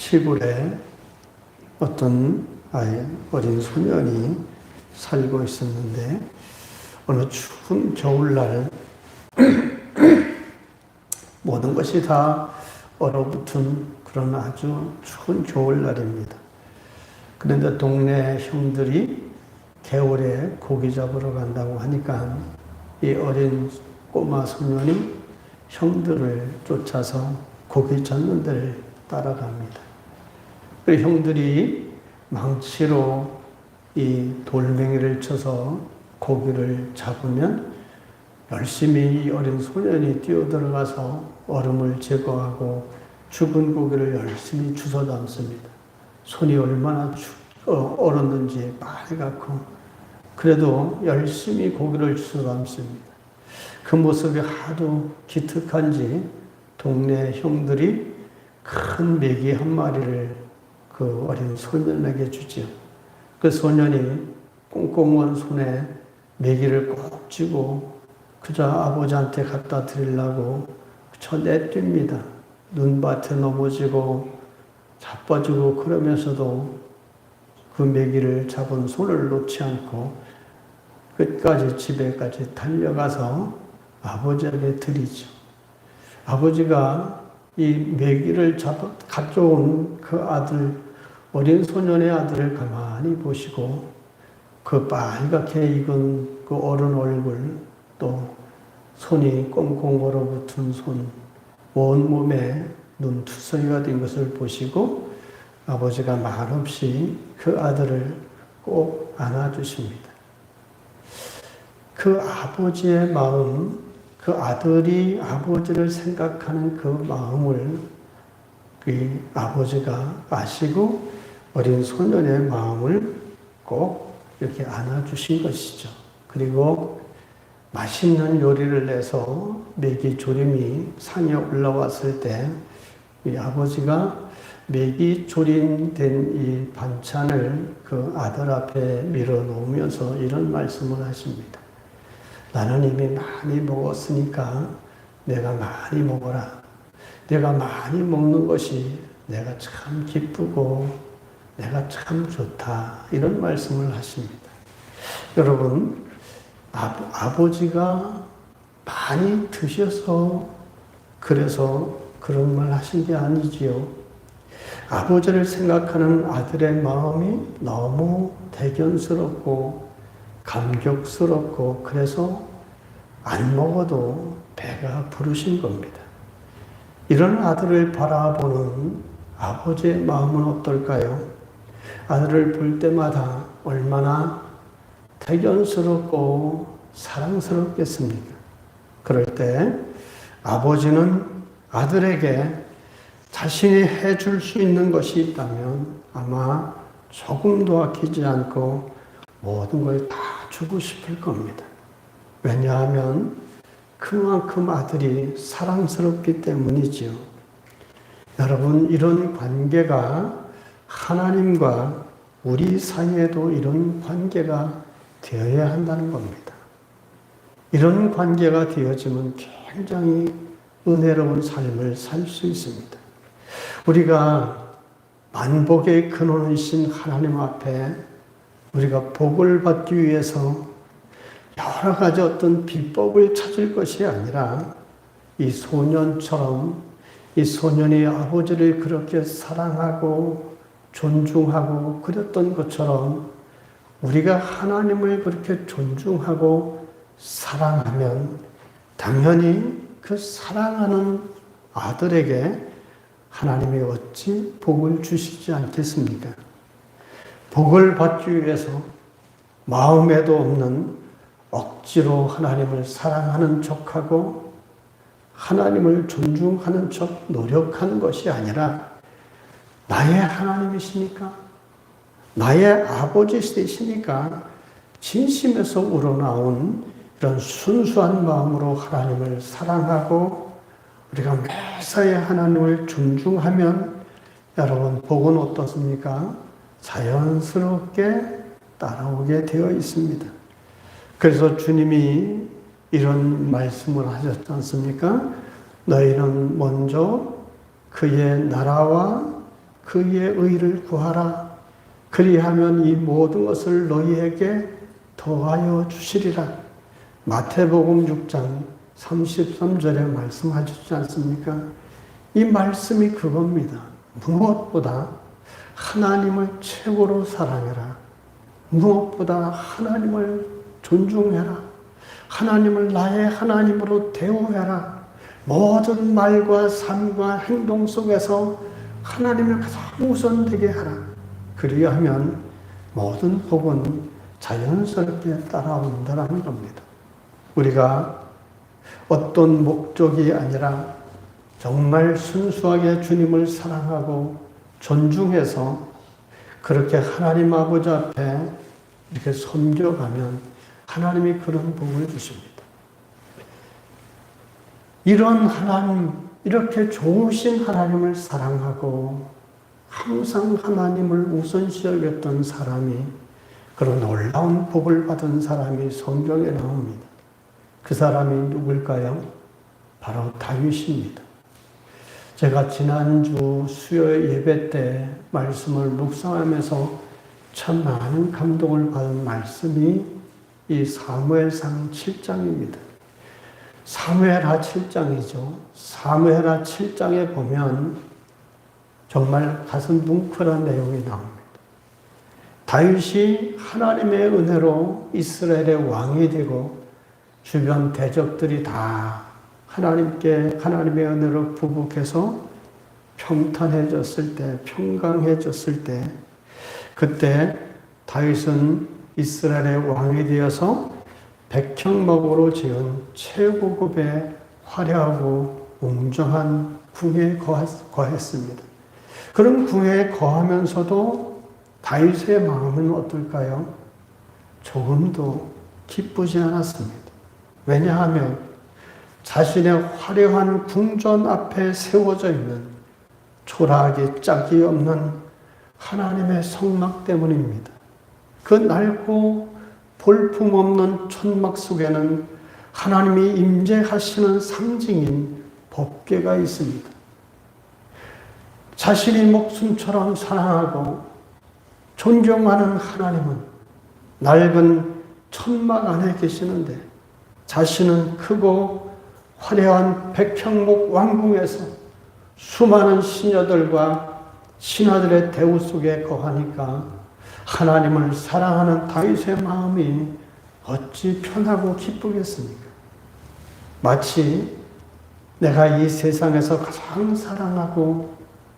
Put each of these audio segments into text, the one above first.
시골에 어떤 어린 소년이 살고 있었는데 어느 추운 겨울날 모든 것이 다 얼어붙은 그런 아주 추운 겨울날입니다. 그런데 동네 형들이 개울에 고기 잡으러 간다고 하니까 이 어린 꼬마 소년이 형들을 쫓아서 고기 잡는 데를 따라갑니다. 그 형들이 망치로 이 돌멩이를 쳐서 고기를 잡으면 열심히 이 어린 소년이 뛰어들어가서 얼음을 제거하고 죽은 고기를 열심히 주워 담습니다. 손이 얼마나 얼었는지 빨갛고 그래도 열심히 고기를 주워 담습니다. 그 모습이 하도 기특한지 동네 형들이 큰 메기 한 마리를 그 어린 소년에게 주지요. 그 소년이 꽁꽁한 손에 메기를 꼭 쥐고 그저 아버지한테 갖다 드리려고 저 내뜁니다. 눈밭에 넘어지고 자빠지고 그러면서도 그 메기를 잡은 손을 놓지 않고 끝까지 집에까지 달려가서 아버지에게 드리죠. 아버지가 이 메기를 가져온 그 아들, 어린 소년의 아들을 가만히 보시고 그 빨갛게 익은 그 어른 얼굴, 또 손이 꽁꽁 얼어붙은 손, 온몸에 눈투성이가 된 것을 보시고 아버지가 말없이 그 아들을 꼭 안아주십니다. 그 아버지의 마음, 그 아들이 아버지를 생각하는 그 마음을 그 아버지가 아시고 어린 소년의 마음을 꼭 이렇게 안아주신 것이죠. 그리고 맛있는 요리를 내서 메기 조림이 상에 올라왔을 때 이 아버지가 메기 조림된 이 반찬을 그 아들 앞에 밀어놓으면서 이런 말씀을 하십니다. 나는 이미 많이 먹었으니까 내가 많이 먹어라. 내가 많이 먹는 것이 내가 참 기쁘고 내가 참 좋다. 이런 말씀을 하십니다. 여러분, 아버지가 많이 드셔서 그래서 그런 말 하신 게 아니지요. 아버지를 생각하는 아들의 마음이 너무 대견스럽고 감격스럽고 그래서 안 먹어도 배가 부르신 겁니다. 이런 아들을 바라보는 아버지의 마음은 어떨까요? 아들을 볼 때마다 얼마나 대견스럽고 사랑스럽겠습니까? 그럴 때 아버지는 아들에게 자신이 해줄 수 있는 것이 있다면 아마 조금도 아끼지 않고 모든 걸 다 주고 싶을 겁니다. 왜냐하면 그만큼 아들이 사랑스럽기 때문이지요. 여러분, 이런 관계가 하나님과 우리 사이에도 이런 관계가 되어야 한다는 겁니다. 이런 관계가 되어지면 굉장히 은혜로운 삶을 살 수 있습니다. 우리가 만복의 근원이신 하나님 앞에 우리가 복을 받기 위해서 여러 가지 어떤 비법을 찾을 것이 아니라 이 소년처럼 이 소년이 아버지를 그렇게 사랑하고 존중하고 그랬던 것처럼 우리가 하나님을 그렇게 존중하고 사랑하면 당연히 그 사랑하는 아들에게 하나님이 어찌 복을 주시지 않겠습니까? 복을 받기 위해서 마음에도 없는 억지로 하나님을 사랑하는 척하고 하나님을 존중하는 척 노력하는 것이 아니라 나의 하나님이시니까 나의 아버지시니까 진심에서 우러나온 이런 순수한 마음으로 하나님을 사랑하고 우리가 매사에 하나님을 존중하면 여러분 복은 어떻습니까? 자연스럽게 따라오게 되어 있습니다. 그래서 주님이 이런 말씀을 하셨지 않습니까? 너희는 먼저 그의 나라와 그의 의를 구하라. 그리하면 이 모든 것을 너희에게 더하여 주시리라. 마태복음 6장 33절에 말씀하셨지 않습니까? 이 말씀이 그겁니다. 무엇보다 하나님을 최고로 사랑해라. 무엇보다 하나님을 존중해라. 하나님을 나의 하나님으로 대우해라. 모든 말과 삶과 행동 속에서 하나님을 가장 우선되게 하라. 그리하면 모든 복은 자연스럽게 따라온다는 겁니다. 우리가 어떤 목적이 아니라 정말 순수하게 주님을 사랑하고 존중해서 그렇게 하나님 아버지 앞에 이렇게 섬겨가면 하나님이 그런 복을 주십니다. 이런 하나님, 이렇게 좋으신 하나님을 사랑하고 항상 하나님을 우선시 여겼던 사람이, 그런 놀라운 복을 받은 사람이 성경에 나옵니다. 그 사람이 누굴까요? 바로 다윗입니다. 제가 지난주 수요 예배 때 말씀을 묵상하면서 참 많은 감동을 받은 말씀이 이 사무엘상 7장입니다. 사무엘하 7장이죠. 사무엘하 7장에 보면 정말 가슴 뭉클한 내용이 나옵니다. 다윗이 하나님의 은혜로 이스라엘의 왕이 되고 주변 대적들이 다 하나님의 은혜로 부복해서 평탄해졌을 때, 평강해졌을 때, 그때 다윗은 이스라엘의 왕이 되어서 백향목으로 지은 최고급의 화려하고 웅장한 궁에 거했습니다. 그런 궁에 거하면서도 다윗의 마음은 어떨까요? 조금도 기쁘지 않았습니다. 왜냐하면 자신의 화려한 궁전 앞에 세워져 있는 초라하기 짝이 없는 하나님의 성막 때문입니다. 그 낡고 볼품없는 천막 속에는 하나님이 임재하시는 상징인 법궤가 있습니다. 자신이 목숨처럼 사랑하고 존경하는 하나님은 낡은 천막 안에 계시는데 자신은 크고 화려한 백향목 왕궁에서 수많은 시녀들과 신하들의 대우 속에 거하니까 하나님을 사랑하는 다윗의 마음이 어찌 편하고 기쁘겠습니까? 마치 내가 이 세상에서 가장 사랑하고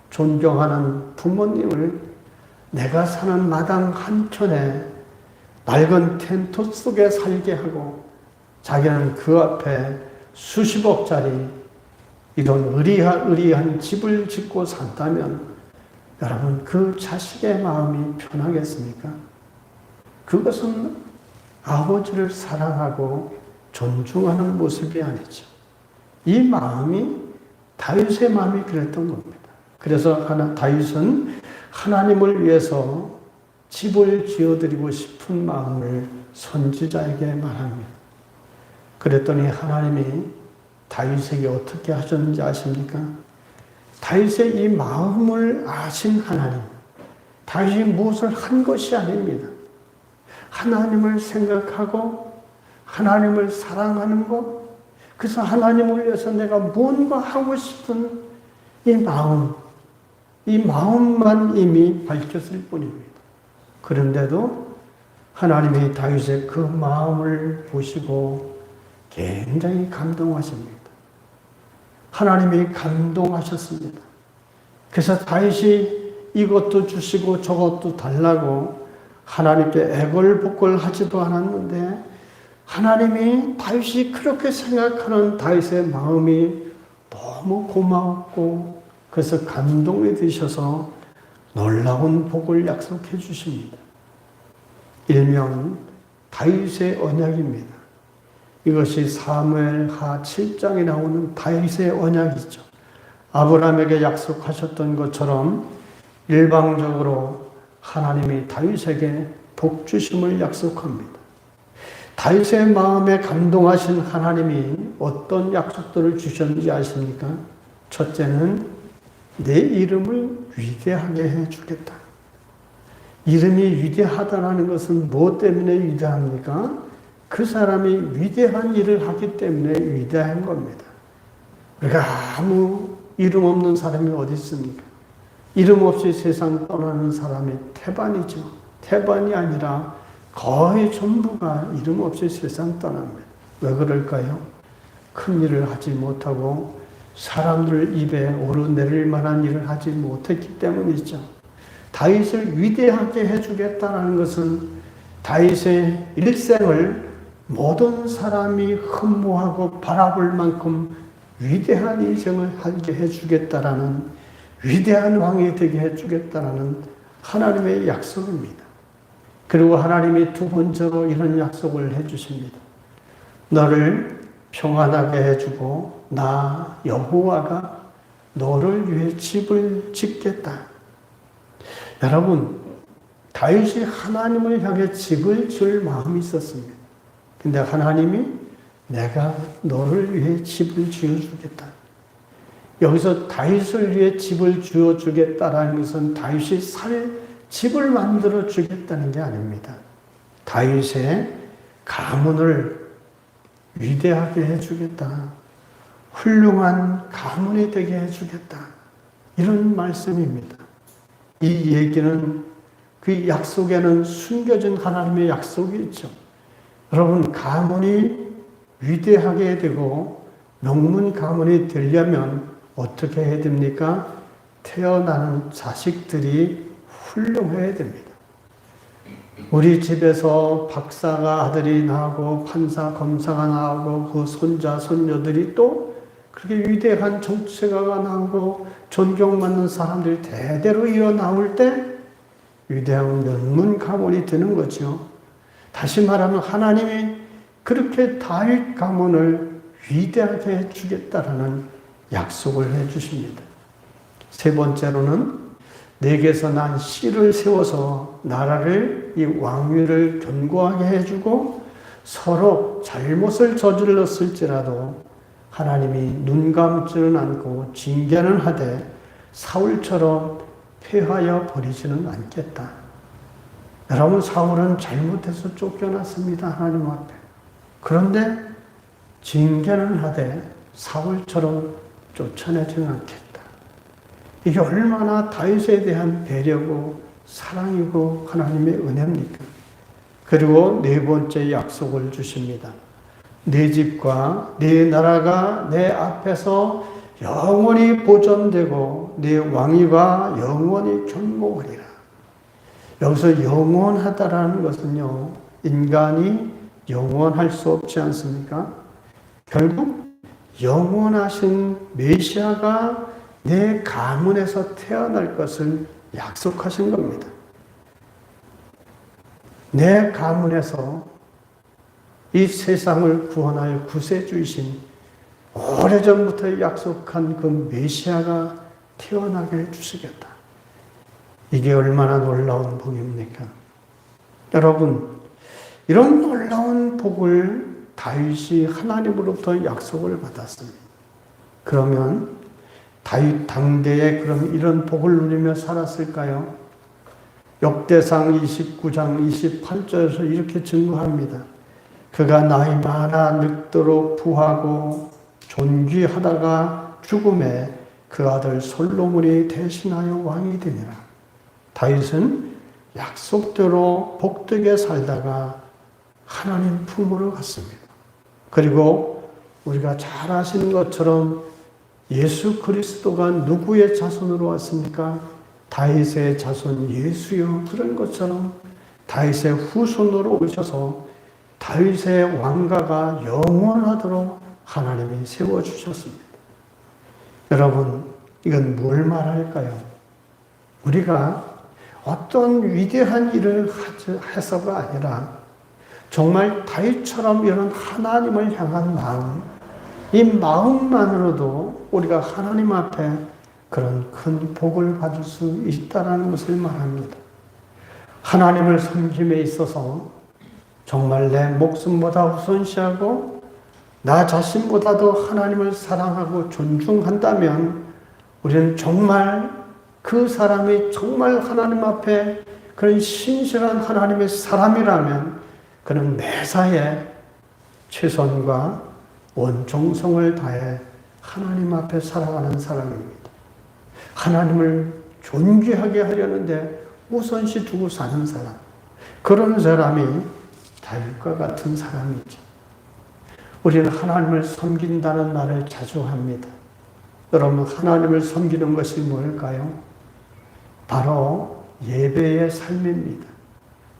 존경하는 부모님을 내가 사는 마당 한켠에 낡은 텐트 속에 살게 하고 자기는 그 앞에 수십억짜리 이런 의리한 집을 짓고 산다면 여러분, 그 자식의 마음이 편하겠습니까? 그것은 아버지를 사랑하고 존중하는 모습이 아니죠. 이 마음이 다윗의 마음이 그랬던 겁니다. 그래서 다윗은 하나님을 위해서 집을 지어드리고 싶은 마음을 선지자에게 말합니다. 그랬더니 하나님이 다윗에게 어떻게 하셨는지 아십니까? 다윗의 이 마음을 아신 하나님, 다윗이 무엇을 한 것이 아닙니다. 하나님을 생각하고 하나님을 사랑하는 것, 그래서 하나님을 위해서 내가 뭔가 하고 싶은 이 마음만 이미 밝혔을 뿐입니다. 그런데도 하나님이 다윗의 그 마음을 보시고 굉장히 감동하십니다. 하나님이 감동하셨습니다. 그래서 다윗이 이것도 주시고 저것도 달라고 하나님께 애걸복걸하지도 않았는데 하나님이 다윗이 그렇게 생각하는 다윗의 마음이 너무 고마웠고 그래서 감동이 되셔서 놀라운 복을 약속해 주십니다. 일명 다윗의 언약입니다. 이것이 사무엘하 7장에 나오는 다윗의 언약이죠. 아브라함에게 약속하셨던 것처럼 일방적으로 하나님이 다윗에게 복 주심을 약속합니다. 다윗의 마음에 감동하신 하나님이 어떤 약속들을 주셨는지 아십니까? 첫째는 내 이름을 위대하게 해주겠다. 이름이 위대하다는 것은 무엇 때문에 위대합니까? 그 사람이 위대한 일을 하기 때문에 위대한 겁니다. 우리가 아무 이름 없는 사람이 어디 있습니까? 이름 없이 세상 떠나는 사람이 태반이죠. 태반이 아니라 거의 전부가 이름 없이 세상 떠납니다. 왜 그럴까요? 큰 일을 하지 못하고 사람들 입에 오르내릴 만한 일을 하지 못했기 때문이죠. 다윗을 위대하게 해주겠다는 것은 다윗의 일생을 모든 사람이 흠모하고 바라볼 만큼 위대한 인생을 하게 해주겠다라는, 위대한 왕이 되게 해주겠다라는 하나님의 약속입니다. 그리고 하나님이 두 번째로 이런 약속을 해주십니다. 너를 평안하게 해주고 나 여호와가 너를 위해 집을 짓겠다. 여러분, 다윗이 하나님을 향해 집을 지을 마음이 있었습니다. 근데 하나님이 내가 너를 위해 집을 지어주겠다. 여기서 다윗을 위해 집을 지어주겠다라는 것은 다윗이 살 집을 만들어 주겠다는 게 아닙니다. 다윗의 가문을 위대하게 해주겠다. 훌륭한 가문이 되게 해주겠다. 이런 말씀입니다. 이 얘기는 그 약속에는 숨겨진 하나님의 약속이 있죠. 여러분, 가문이 위대하게 되고 명문 가문이 되려면 어떻게 해야 됩니까? 태어나는 자식들이 훌륭해야 됩니다. 우리 집에서 박사가 아들이 나오고 판사, 검사가 나오고 그 손자, 손녀들이 또 그렇게 위대한 정치가가 나오고 존경받는 사람들이 대대로 일어나올 때 위대한 명문 가문이 되는 거죠. 다시 말하면 하나님이 그렇게 다윗 가문을 위대하게 해주겠다라는 약속을 해주십니다. 세 번째로는 내게서 난 씨를 세워서 나라를, 이 왕위를 견고하게 해주고 서로 잘못을 저질렀을지라도 하나님이 눈 감지는 않고 징계는 하되 사울처럼 패하여 버리지는 않겠다. 여러분, 사울은 잘못해서 쫓겨났습니다. 하나님 앞에. 그런데 징계는 하되 사울처럼 쫓아내지는 않겠다. 이게 얼마나 다윗에 대한 배려고 사랑이고 하나님의 은혜입니까? 그리고 네 번째 약속을 주십니다. 내 집과 내 나라가 내 앞에서 영원히 보존되고 내 왕위가 영원히 견고하리라. 여기서 영원하다라는 것은요, 인간이 영원할 수 없지 않습니까? 결국 영원하신 메시아가 내 가문에서 태어날 것을 약속하신 겁니다. 내 가문에서 이 세상을 구원하여 구세주이신 오래전부터 약속한 그 메시아가 태어나게 해주시겠다. 이게 얼마나 놀라운 복입니까? 여러분, 이런 놀라운 복을 다윗이 하나님으로부터 약속을 받았습니다. 그러면 다윗 당대에 그럼 이런 복을 누리며 살았을까요? 역대상 29장 28절에서 이렇게 증거합니다. 그가 나이 많아 늙도록 부하고 존귀하다가 죽음에 그 아들 솔로몬이 대신하여 왕이 되니라. 다윗은 약속대로 복되게 살다가 하나님 품으로 갔습니다. 그리고 우리가 잘 아시는 것처럼 예수 그리스도가 누구의 자손으로 왔습니까? 다윗의 자손 예수요. 그런 것처럼 다윗의 후손으로 오셔서 다윗의 왕가가 영원하도록 하나님이 세워주셨습니다. 여러분, 이건 뭘 말할까요? 우리가 어떤 위대한 일을 해서가 아니라 정말 다윗처럼 이런 하나님을 향한 마음, 이 마음만으로도 우리가 하나님 앞에 그런 큰 복을 받을 수 있다는 것을 말합니다. 하나님을 섬김에 있어서 정말 내 목숨보다 우선시하고 나 자신보다도 하나님을 사랑하고 존중한다면 우리는 정말 그 사람이 정말 하나님 앞에 그런 신실한 하나님의 사람이라면 그는 매사에 최선과 온정성을 다해 하나님 앞에 살아가는 사람입니다. 하나님을 존귀하게 하려는데 우선시 두고 사는 사람. 그런 사람이 다윗과 같은 사람이죠. 우리는 하나님을 섬긴다는 말을 자주 합니다. 여러분, 하나님을 섬기는 것이 뭘까요? 바로 예배의 삶입니다.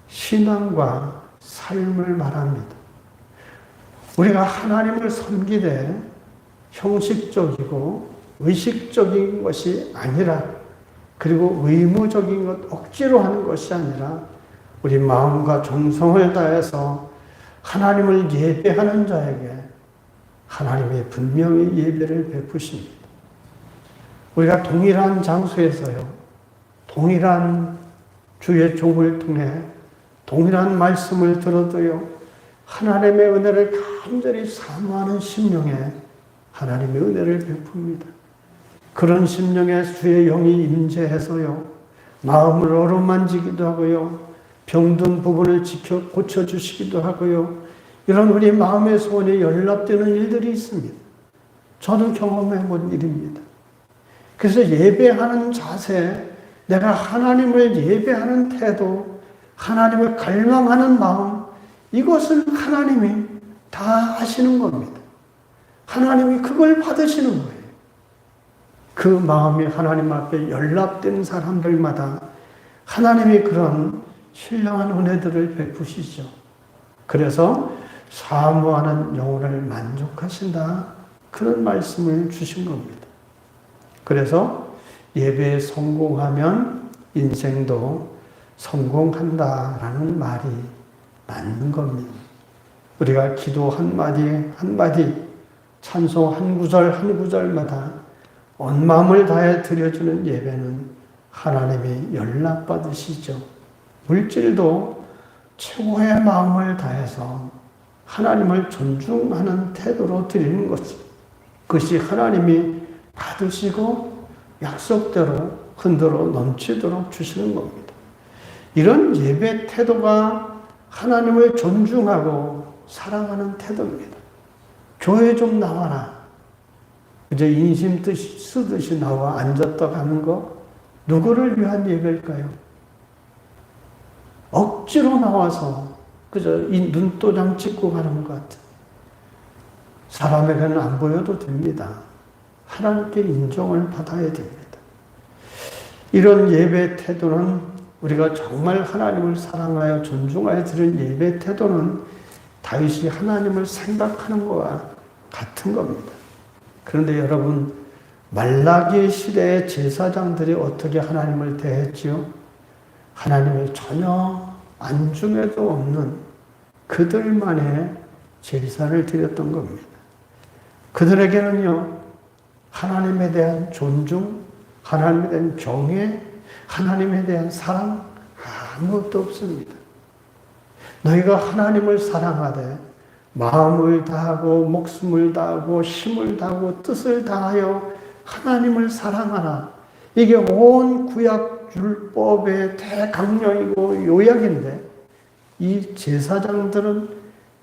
신앙과 삶을 말합니다. 우리가 하나님을 섬기되 형식적이고 의식적인 것이 아니라, 그리고 의무적인 것, 억지로 하는 것이 아니라 우리 마음과 정성을 다해서 하나님을 예배하는 자에게 하나님이 분명히 예배를 베푸십니다. 우리가 동일한 장소에서요, 동일한 주의 종을 통해 동일한 말씀을 들어도요, 하나님의 은혜를 간절히 사모하는 심령에 하나님의 은혜를 베풉니다. 그런 심령에 주의 영이 임재해서요, 마음을 어루만지기도 하고요, 병든 부분을 지켜 고쳐주시기도 하고요, 이런 우리 마음의 소원이 연락되는 일들이 있습니다. 저는 경험해 본 일입니다. 그래서 예배하는 자세, 내가 하나님을 예배하는 태도, 하나님을 갈망하는 마음, 이것을 하나님이 다 아시는 겁니다. 하나님이 그걸 받으시는 거예요. 그 마음이 하나님 앞에 연락된 사람들마다 하나님이 그런 신령한 은혜들을 베푸시죠. 그래서 사모하는 영혼을 만족하신다, 그런 말씀을 주신 겁니다. 그래서 예배에 성공하면 인생도 성공한다라는 말이 맞는 겁니다. 우리가 기도 한마디 한마디, 찬송 한 구절 한 구절마다 온 마음을 다해 드려주는 예배는 하나님이 연락받으시죠. 물질도 최고의 마음을 다해서 하나님을 존중하는 태도로 드리는 것이, 그것이 하나님이 받으시고 약속대로 흔들어 넘치도록 주시는 겁니다. 이런 예배 태도가 하나님을 존중하고 사랑하는 태도입니다. 교회 좀 나와라. 이제 인심 쓰듯이 나와 앉았다 가는 거, 누구를 위한 예배일까요? 억지로 나와서 그저 이 눈도장 찍고 가는 것 같아요. 사람에게는 안 보여도 됩니다. 하나님께 인정을 받아야 됩니다. 이런 예배 태도는, 우리가 정말 하나님을 사랑하여 존중하여 드린 예배 태도는 다윗이 하나님을 생각하는 것과 같은 겁니다. 그런데 여러분, 말라기 시대의 제사장들이 어떻게 하나님을 대했지요? 하나님의 전혀 안중에도 없는 그들만의 제사를 드렸던 겁니다. 그들에게는요, 하나님에 대한 존중, 하나님에 대한 경외, 하나님에 대한 사랑, 아무것도 없습니다. 너희가 하나님을 사랑하되 마음을 다하고 목숨을 다하고 힘을 다하고 뜻을 다하여 하나님을 사랑하라. 이게 온 구약 율법의 대강령이고 요약인데, 이 제사장들은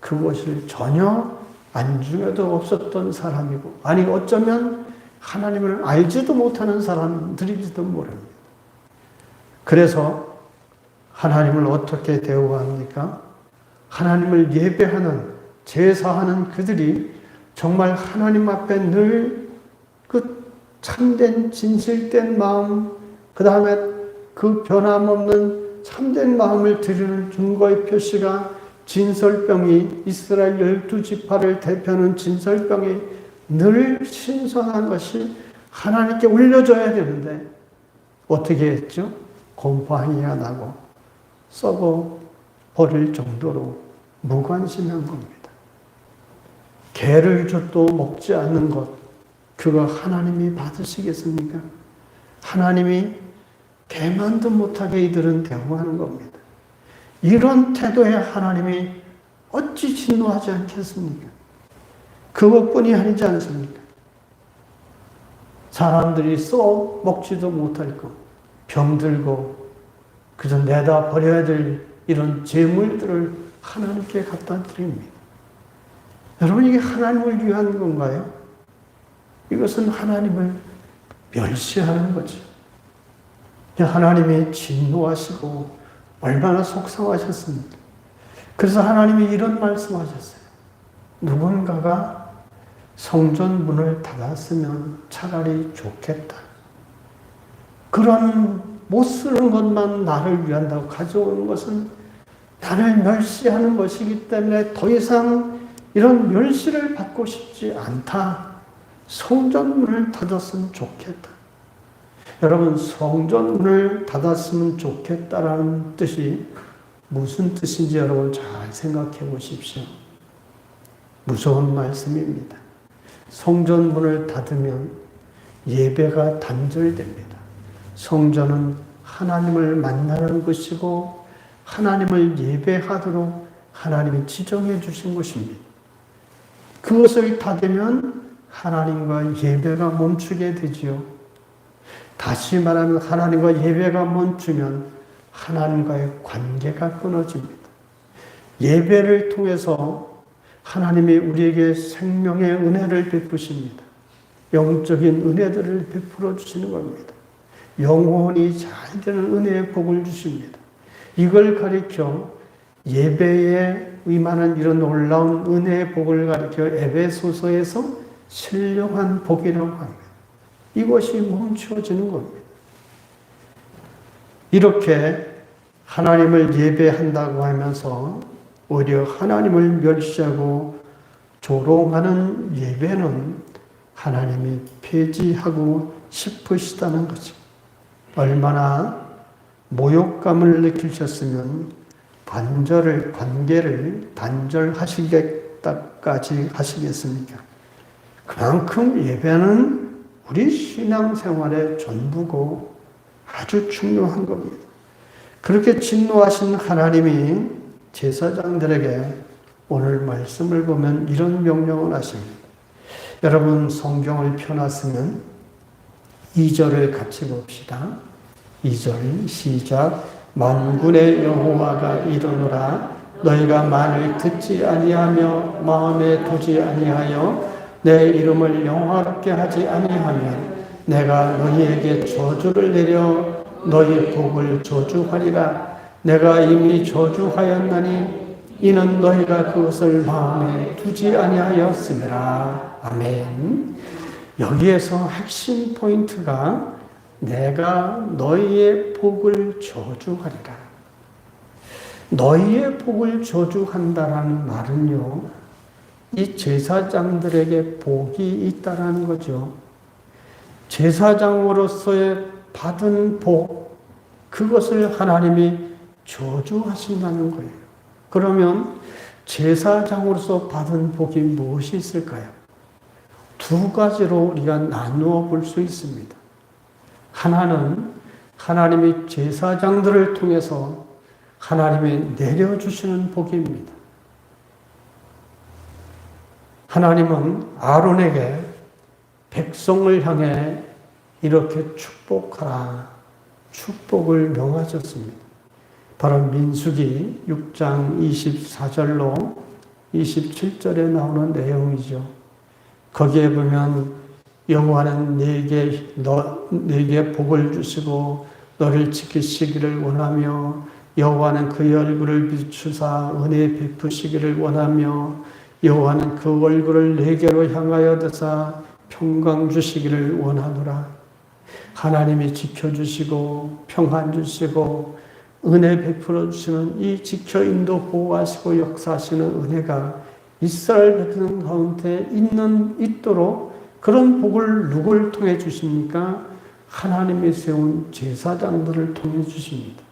그것을 전혀 안중에도 없었던 사람이고, 아니 어쩌면 하나님을 알지도 못하는 사람들일지도 모릅니다. 그래서 하나님을 어떻게 대우합니까? 하나님을 예배하는, 제사하는 그들이 정말 하나님 앞에 늘 그 참된 진실된 마음, 그 다음에 그 변함없는 참된 마음을 드리는 증거의 표시가 진설병이, 이스라엘 12지파를 대표하는 진설병이 늘 신선한 것이 하나님께 올려줘야 되는데 어떻게 했죠? 곰팡이가 나고 썩어 버릴 정도로 무관심한 겁니다. 개를 줘도 먹지 않는 것, 그거 하나님이 받으시겠습니까? 하나님이 개만도 못하게 이들은 대우하는 겁니다. 이런 태도에 하나님이 어찌 진노하지 않겠습니까? 그것뿐이 아니지 않습니까? 사람들이 써 먹지도 못할 것, 병들고 그저 내다 버려야 될 이런 재물들을 하나님께 갖다 드립니다. 여러분, 이게 하나님을 위한 건가요? 이것은 하나님을 멸시하는 거죠. 하나님이 진노하시고 얼마나 속상하셨습니까? 그래서 하나님이 이런 말씀하셨어요. 누군가가 성전 문을 닫았으면 차라리 좋겠다. 그런 못 쓰는 것만 나를 위한다고 가져오는 것은 나를 멸시하는 것이기 때문에 더 이상 이런 멸시를 받고 싶지 않다. 성전 문을 닫았으면 좋겠다. 여러분, 성전 문을 닫았으면 좋겠다라는 뜻이 무슨 뜻인지 여러분 잘 생각해 보십시오. 무서운 말씀입니다. 성전 문을 닫으면 예배가 단절됩니다. 성전은 하나님을 만나는 것이고 하나님을 예배하도록 하나님이 지정해 주신 것입니다. 그것을 닫으면 하나님과 예배가 멈추게 되지요. 다시 말하면 하나님과 예배가 멈추면 하나님과의 관계가 끊어집니다. 예배를 통해서 하나님이 우리에게 생명의 은혜를 베푸십니다. 영적인 은혜들을 베풀어 주시는 겁니다. 영혼이 잘 되는 은혜의 복을 주십니다. 이걸 가리켜 예배에 임하는 이런 놀라운 은혜의 복을 가리켜 에베소서에서 신령한 복이라고 합니다. 이것이 멈추어지는 겁니다. 이렇게 하나님을 예배한다고 하면서 오히려 하나님을 멸시하고 조롱하는 예배는 하나님이 폐지하고 싶으시다는 거죠. 얼마나 모욕감을 느끼셨으면 관계를 단절하시겠다까지 하시겠습니까? 그만큼 예배는 우리 신앙생활의 전부고 아주 중요한 겁니다. 그렇게 진노하신 하나님이 제사장들에게 오늘 말씀을 보면 이런 명령을 하십니다. 여러분, 성경을 펴놨으면 2절을 같이 봅시다. 2절 시작. 만군의 여호와가 이르노라. 너희가 말을 듣지 아니하며 마음에 두지 아니하여 내 이름을 영화롭게 하지 아니하면 내가 너희에게 저주를 내려 너희 복을 저주하리라. 내가 이미 저주하였나니 이는 너희가 그것을 마음에 두지 아니하였음이라. 아멘. 여기에서 핵심 포인트가 내가 너희의 복을 저주하리라. 너희의 복을 저주한다라는 말은요, 이 제사장들에게 복이 있다라는 거죠. 제사장으로서의 받은 복, 그것을 하나님이 저주하신다는 거예요. 그러면 제사장으로서 받은 복이 무엇이 있을까요? 두 가지로 우리가 나누어 볼 수 있습니다. 하나는 하나님이 제사장들을 통해서 하나님이 내려주시는 복입니다. 하나님은 아론에게 백성을 향해 이렇게 축복하라, 축복을 명하셨습니다. 바로 민수기 6장 24절로 27절에 나오는 내용이죠. 거기에 보면 여호와는 네게 복을 주시고 너를 지키시기를 원하며 여호와는 그의 얼굴을 비추사 은혜 베푸시기를 원하며 여호와는 그 얼굴을 네게로 향하여 드사 평강 주시기를 원하노라. 하나님이 지켜주시고 평안 주시고 은혜 베풀어 주시는 이 지켜 인도 보호하시고 역사하시는 은혜가 이스라엘 백성 가운데 있도록 그런 복을 누굴 통해 주십니까? 하나님이 세운 제사장들을 통해 주십니다.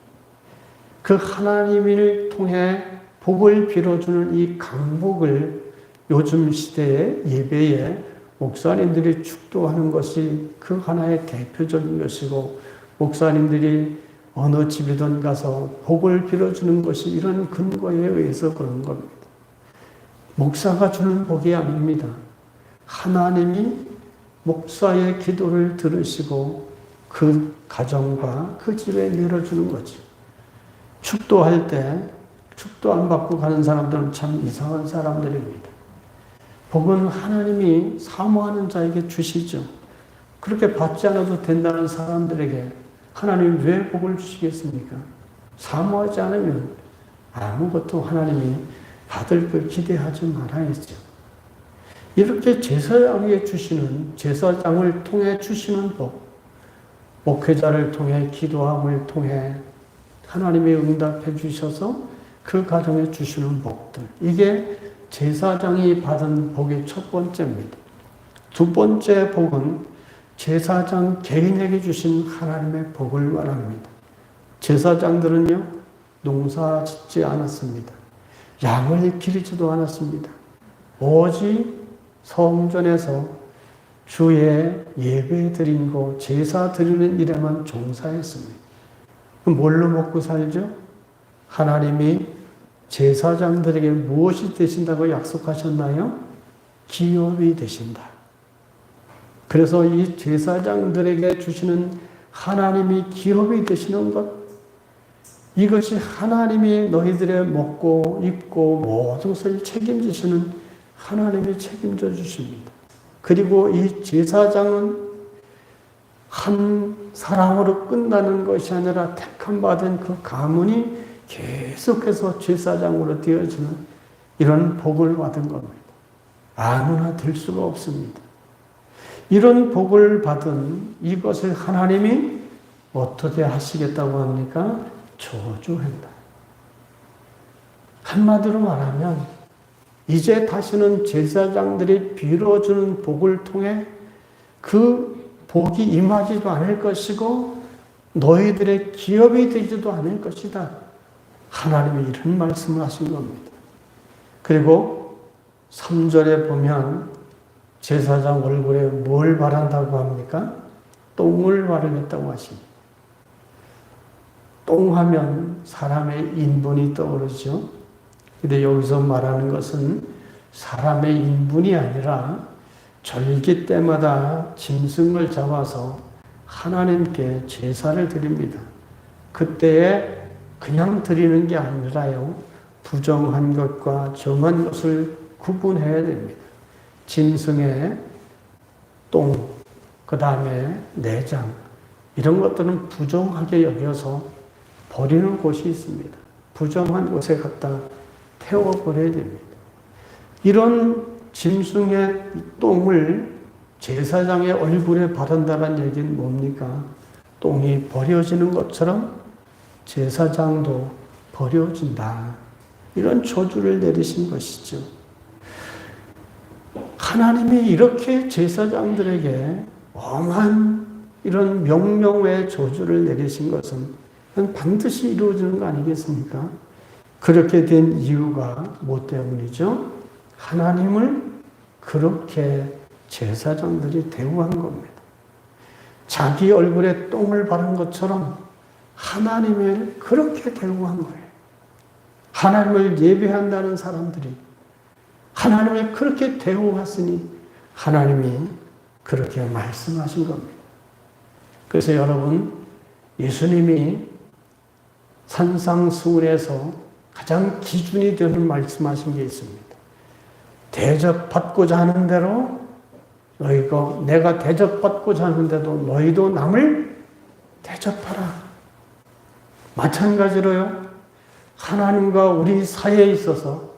그 하나님을 통해 복을 빌어주는 이 강복을 요즘 시대의 예배에 목사님들이 축도하는 것이 그 하나의 대표적인 것이고, 목사님들이 어느 집이든 가서 복을 빌어주는 것이 이런 근거에 의해서 그런 겁니다. 목사가 주는 복이 아닙니다. 하나님이 목사의 기도를 들으시고 그 가정과 그 집에 내려주는 거죠. 축도할 때 축도 안 받고 가는 사람들은 참 이상한 사람들입니다. 복은 하나님이 사모하는 자에게 주시죠. 그렇게 받지 않아도 된다는 사람들에게 하나님이 왜 복을 주시겠습니까? 사모하지 않으면 아무것도 하나님이 받을 걸 기대하지 말아야죠. 이렇게 제사장에게 주시는, 제사장을 통해 주시는 복, 목회자를 통해 기도함을 통해 하나님이 응답해 주셔서 그 가정에 주시는 복들, 이게 제사장이 받은 복의 첫 번째입니다. 두 번째 복은 제사장 개인에게 주신 하나님의 복을 말합니다. 제사장들은요, 농사 짓지 않았습니다. 양을 기르지도 않았습니다. 오직 성전에서 주의 예배 드리고 제사 드리는 일에만 종사했습니다. 뭘로 먹고 살죠? 하나님이 제사장들에게 무엇이 되신다고 약속하셨나요? 기업이 되신다. 그래서 이 제사장들에게 주시는 하나님이 기업이 되시는 것, 이것이 하나님이 너희들의 먹고 입고 모든 것을 책임지시는 하나님이 책임져 주십니다. 그리고 이 제사장은 한 사람으로 끝나는 것이 아니라 택함받은 그 가문이 계속해서 제사장으로 되어지는 이런 복을 받은 겁니다. 아무나 될 수가 없습니다. 이런 복을 받은 이것을 하나님이 어떻게 하시겠다고 합니까? 저주한다. 한마디로 말하면 이제 다시는 제사장들이 빌어주는 복을 통해 그 복이 임하지도 않을 것이고 너희들의 기업이 되지도 않을 것이다. 하나님이 이런 말씀을 하신 겁니다. 그리고 3절에 보면 제사장 얼굴에 뭘 바란다고 합니까? 똥을 바르겠다고 하십니다. 똥하면 사람의 인분이 떠오르죠. 근데 여기서 말하는 것은 사람의 인분이 아니라 절기 때마다 짐승을 잡아서 하나님께 제사를 드립니다. 그때에 그냥 드리는 게 아니라요, 부정한 것과 정한 것을 구분해야 됩니다. 짐승의 똥, 그 다음에 내장, 이런 것들은 부정하게 여겨서 버리는 곳이 있습니다. 부정한 곳에 갖다 태워버려야 됩니다. 이런 짐승의 똥을 제사장의 얼굴에 바른다는 얘기는 뭡니까? 똥이 버려지는 것처럼 제사장도 버려진다. 이런 저주를 내리신 것이죠. 하나님이 이렇게 제사장들에게 엄한 이런 명령의 저주를 내리신 것은 반드시 이루어지는 거 아니겠습니까? 그렇게 된 이유가 뭐 때문이죠? 하나님을 그렇게 제사장들이 대우한 겁니다. 자기 얼굴에 똥을 바른 것처럼 하나님을 그렇게 대우한 거예요. 하나님을 예배한다는 사람들이 하나님을 그렇게 대우하시니 하나님이 그렇게 말씀하신 겁니다. 그래서 여러분, 예수님이 산상수훈에서 가장 기준이 되는 말씀하신 게 있습니다. 대접받고자 하는 대로 너희가, 내가 대접받고자 하는데도 너희도 남을 대접하라. 마찬가지로요, 하나님과 우리 사이에 있어서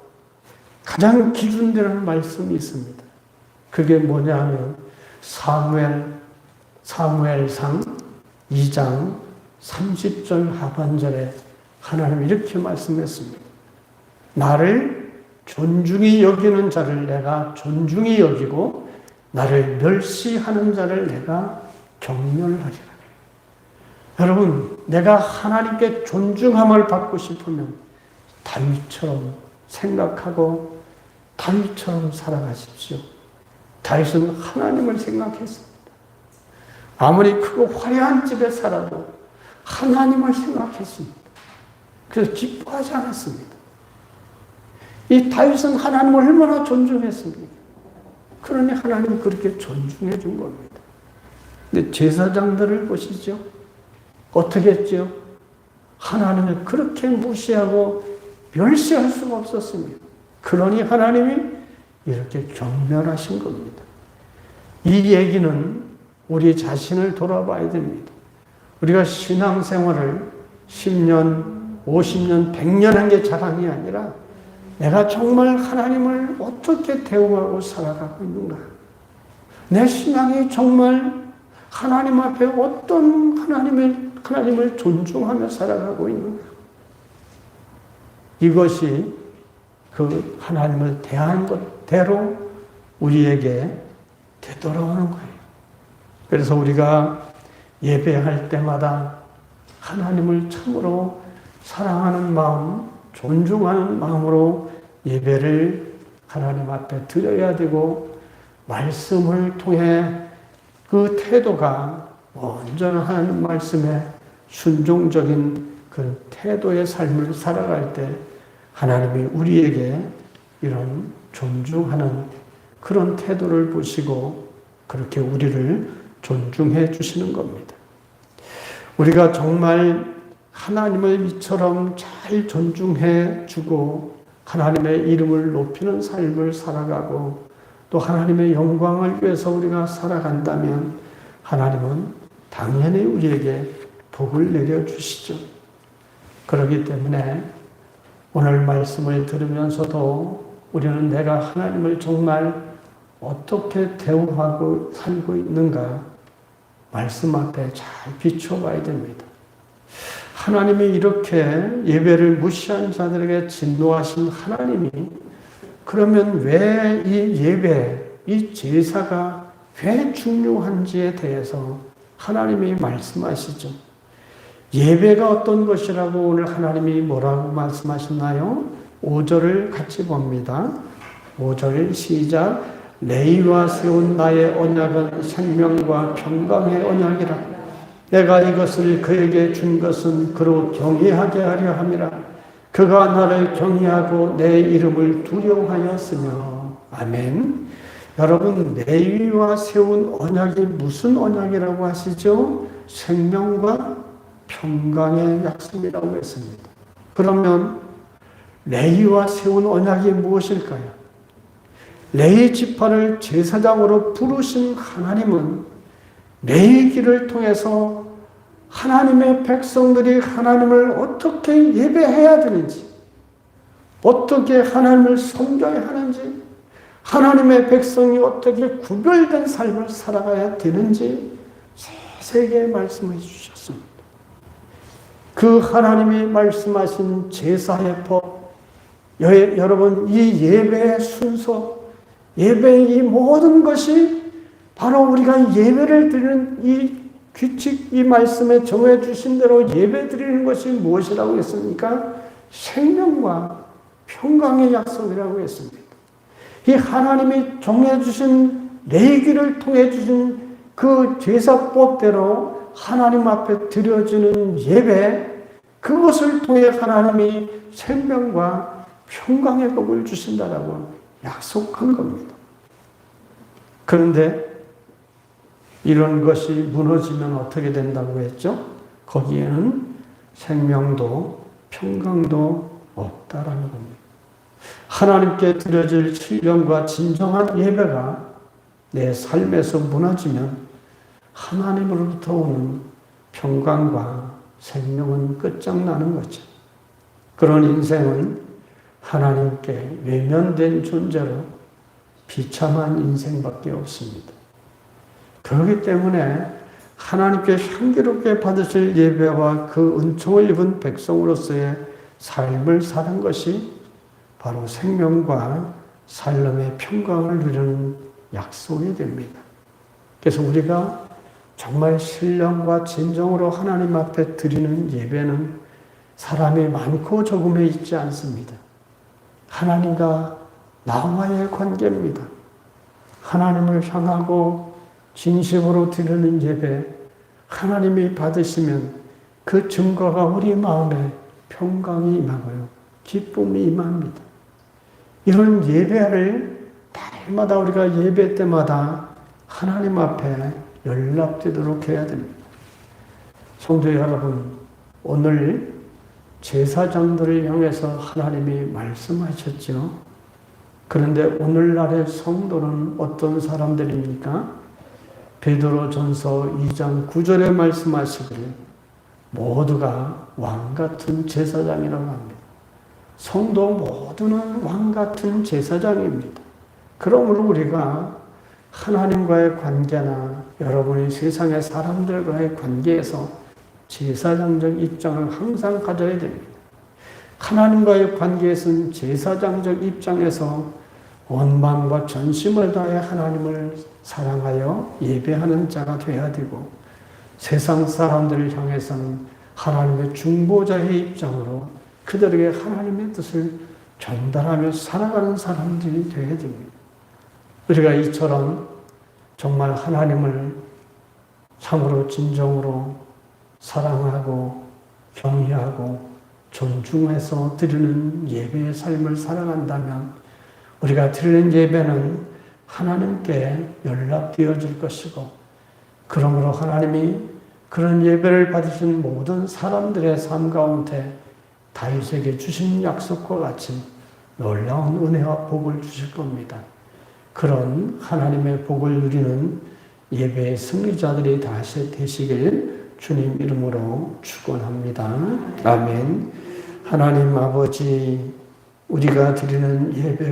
가장 기준되는 말씀이 있습니다. 그게 뭐냐 하면 사무엘상 2장 30절 하반절에 하나님이 이렇게 말씀했습니다. 나를 존중히 여기는 자를 내가 존중히 여기고 나를 멸시하는 자를 내가 경멸하리라. 여러분, 내가 하나님께 존중함을 받고 싶으면 다윗처럼 생각하고 다윗처럼 살아가십시오. 다윗은 하나님을 생각했습니다. 아무리 크고 화려한 집에 살아도 하나님을 생각했습니다. 그래서 기뻐하지 않았습니다. 이 다윗은 하나님을 얼마나 존중했습니까? 그러니 하나님은 그렇게 존중해 준 겁니다. 근데 제사장들을 보시죠. 어떻게 했죠? 하나님을 그렇게 무시하고 멸시할 수가 없었습니다. 그러니 하나님이 이렇게 경멸하신 겁니다. 이 얘기는 우리 자신을 돌아봐야 됩니다. 우리가 신앙생활을 10년, 50년, 100년 한 게 자랑이 아니라 내가 정말 하나님을 어떻게 대우하고 살아가고 있는가? 내 신앙이 정말 하나님 앞에 어떤 하나님을 존중하며 살아가고 있는가? 이것이 그 하나님을 대하는 것대로 우리에게 되돌아오는 거예요. 그래서 우리가 예배할 때마다 하나님을 참으로 사랑하는 마음, 존중하는 마음으로 예배를 하나님 앞에 드려야 되고, 말씀을 통해 그 태도가 온전한 하나님 말씀에 순종적인 그 태도의 삶을 살아갈 때 하나님이 우리에게 이런 존중하는 그런 태도를 보시고 그렇게 우리를 존중해 주시는 겁니다. 우리가 정말 하나님을 이처럼 잘 존중해 주고 하나님의 이름을 높이는 삶을 살아가고 또 하나님의 영광을 위해서 우리가 살아간다면 하나님은 당연히 우리에게 복을 내려주시죠. 그렇기 때문에 오늘 말씀을 들으면서도 우리는 내가 하나님을 정말 어떻게 대우하고 살고 있는가 말씀 앞에 잘 비춰봐야 됩니다. 하나님이 이렇게 예배를 무시한 자들에게 진노하신 하나님이 그러면 왜 이 예배, 이 제사가 왜 중요한지에 대해서 하나님이 말씀하시죠. 예배가 어떤 것이라고 오늘 하나님이 뭐라고 말씀하셨나요? 5절을 같이 봅니다. 5절 시작. 레위와 세운 나의 언약은 생명과 평강의 언약이라. 내가 이것을 그에게 준 것은 그로 경외하게 하려 함이라. 그가 나를 경외하고 내 이름을 두려워하였으며. 아멘. 여러분, 레위와 세운 언약이 무슨 언약이라고 하시죠? 생명과 평강의 약속이라고 했습니다. 그러면 레위와 세운 언약이 무엇일까요? 레위 지파를 제사장으로 부르신 하나님은 레위 길을 통해서 하나님의 백성들이 하나님을 어떻게 예배해야 되는지, 어떻게 하나님을 섬겨야 하는지, 하나님의 백성이 어떻게 구별된 삶을 살아가야 되는지 세세하게 말씀해 주셨습니다. 그 하나님이 말씀하신 제사의 법, 여러분 이 예배의 순서, 예배의 이 모든 것이 바로 우리가 예배를 드리는 이 규칙, 이 말씀에 정해 주신 대로 예배 드리는 것이 무엇이라고 했습니까? 생명과 평강의 약속이라고 했습니다. 이 하나님이 정해 주신 레위기를 통해 주신 그 제사법대로 하나님 앞에 드려지는 예배, 그것을 통해 하나님이 생명과 평강의 복을 주신다라고 약속한 겁니다. 그런데 이런 것이 무너지면 어떻게 된다고 했죠? 거기에는 생명도 평강도 없다라는 겁니다. 하나님께 드려질 신령과 진정한 예배가 내 삶에서 무너지면 하나님으로부터 오는 평강과 생명은 끝장나는 거죠. 그런 인생은 하나님께 외면된 존재로 비참한 인생밖에 없습니다. 그렇기 때문에 하나님께 향기롭게 받으실 예배와 그 은총을 입은 백성으로서의 삶을 사는 것이 바로 생명과 살림의 평강을 누리는 약속이 됩니다. 그래서 우리가 정말 신령과 진정으로 하나님 앞에 드리는 예배는 사람이 많고 적음에 있지 않습니다. 하나님과 나와의 관계입니다. 하나님을 향하고 진심으로 드리는 예배, 하나님이 받으시면 그 증거가 우리 마음에 평강이 임하고요, 기쁨이 임합니다. 이런 예배를 날마다 우리가 예배 때마다 하나님 앞에 연락되도록 해야 됩니다. 성도 여러분, 오늘 제사장들을 향해서 하나님이 말씀하셨죠. 그런데 오늘날의 성도는 어떤 사람들입니까? 베드로전서 2장 9절에 말씀하시기를 모두가 왕같은 제사장이라고 합니다. 성도 모두는 왕같은 제사장입니다. 그러므로 우리가 하나님과의 관계나 여러분이 세상의 사람들과의 관계에서 제사장적 입장을 항상 가져야 됩니다. 하나님과의 관계에서는 제사장적 입장에서 온 마음과 전심을 다해 하나님을 사랑하여 예배하는 자가 되어야 되고, 세상 사람들을 향해서는 하나님의 중보자의 입장으로 그들에게 하나님의 뜻을 전달하며 살아가는 사람들이 되어야 됩니다. 우리가 이처럼 정말 하나님을 참으로 진정으로 사랑하고 경외하고 존중해서 드리는 예배의 삶을 살아간다면 우리가 드리는 예배는 하나님께 연락되어질 것이고, 그러므로 하나님이 그런 예배를 받으신 모든 사람들의 삶 가운데 다윗에게 주신 약속과 같이 놀라운 은혜와 복을 주실 겁니다. 그런 하나님의 복을 누리는 예배의 승리자들이 다시 되시길 주님 이름으로 축원합니다. 아멘. 하나님 아버지, 우리가 드리는 예배